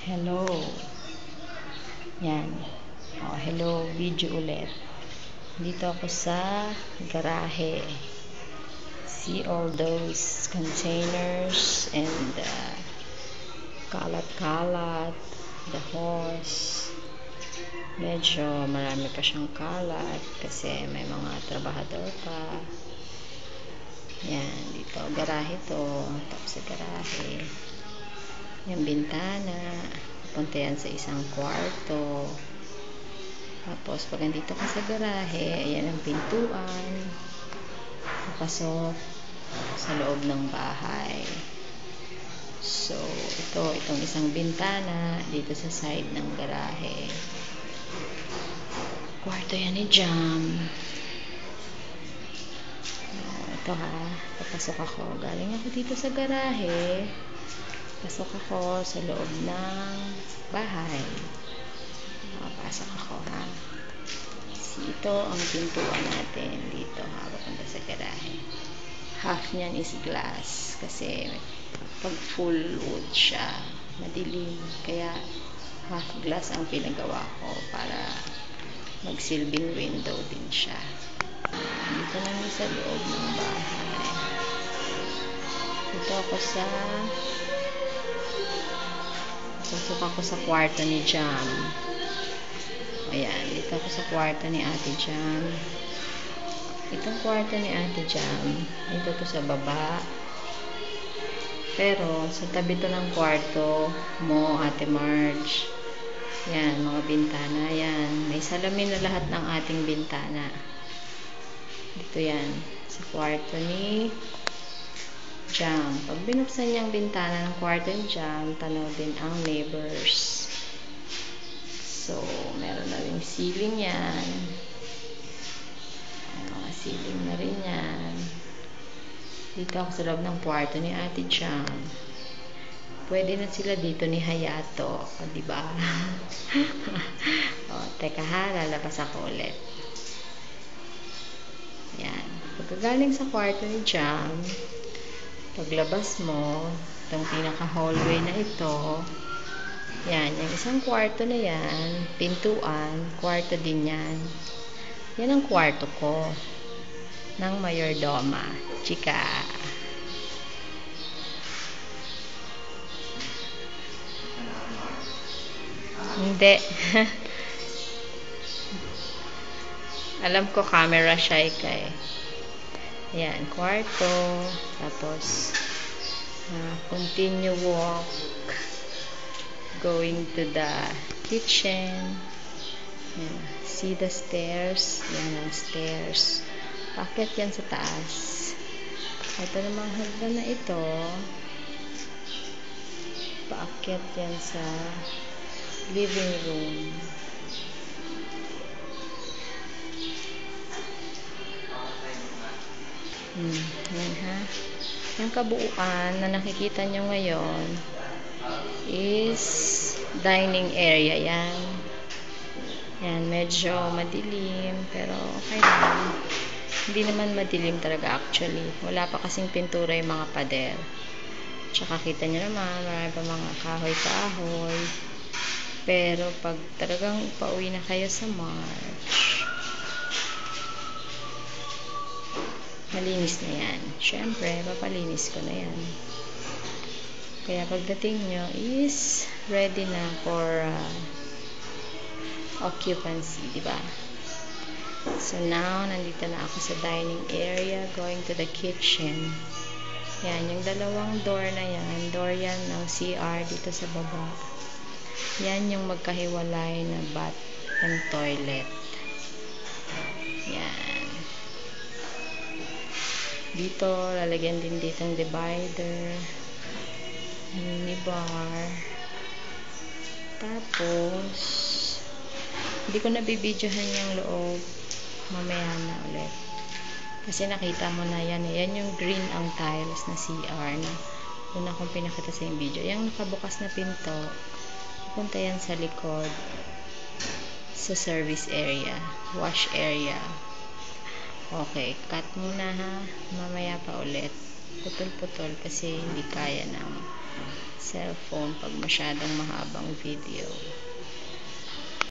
Hello. Yan. Oh, hello, video ulit. Dito ako sa garahe. See all those containers and kalat-kalat, the hose. Medyo marami pa siyang kalat kasi may mga trabahador pa. Yan, dito. Garahe to. Tapos sa garahe. Yung bintana, punta yan sa isang kwarto. Tapos pag nandito ka sa garahe, ayan ang pintuan, papasok sa loob ng bahay. So itong isang bintana dito sa side ng garahe. Kwarto yan ni Jam. Ito ha, papasok ako, galing ako dito sa garahe, pasok ako sa loob ng bahay. Pasok ako ha. Ito ang pintuan natin dito ha, papunta sa garahe. Half niyan is glass kasi pag full wood siya, madilim. Kaya half glass ang pinagawa ko para magsilbing window din siya. Dito namin sa loob ng bahay. Dito ako sa pasok ako sa kwarto ni Jam. Ayan, dito ako sa kwarto ni Ate Jam. Itong kwarto ni Ate Jam, dito to sa baba. Pero sa tabi to ng kwarto mo, Ate Marge. Yan, mga bintana yan. May salamin na lahat ng ating bintana. Dito yan, sa kwarto ni Jam. Pag binuksan niya ang bintana ng kwarto ni Jam, tanaw din ang neighbors. So, meron na rin ceiling yan. Mga ceiling na rin yan. Dito ako sa loob ng kwarto ni Ate Jam. Pwede na sila dito ni Hayato. O, diba? O, teka ha, lalabas ako ulit. Yan. Pagkagaling sa kwarto ni Jam, paglabas mo, itong pinaka-hallway na ito, yan, yung isang kwarto na yan, pintuan, kwarto din yan. Yan ang kwarto ko ng mayordoma. Chika. Hindi. Alam ko camera shy ka eh. Yan, kwarto. Tapos, continue walk. Going to the kitchen. Yan. See the stairs. Yan ang stairs. Paakyat yan sa taas. Ito namang hagdan na ito. Paakyat yan sa living room. Yan ha. Yung kabuuan na nakikita nyo ngayon is dining area yan. Yan, medyo madilim pero okay lang. Hindi naman madilim talaga actually. Wala pa kasing pintura yung mga pader. Tsaka kita nyo naman, marami pa mga kahoy-kahoy. Pero pag talagang pauwi na kayo sa March, malinis na yan. Siyempre, papalinis ko na yan. Kaya pagdating nyo is ready na for occupancy, diba? So now, nandito na ako sa dining area, going to the kitchen. Yan, yung dalawang door na yan, door yan ng CR dito sa baba. Yan yung magkahiwalay na bath and toilet. Yan. Dito, lalagyan din ditong divider, minibar. Tapos, hindi ko nabibidyohan yung loob. Mamaya na ulit. Kasi nakita mo na yan. Yan yung green ang tiles na CR na una kong pinakita sa yung video. Yung nakabukas na pinto, punta yan sa likod sa service area, wash area. Okay, cut muna ha. Mamaya pa ulit. Putol-putol kasi hindi kaya ng cellphone pag masyadong mahabang video.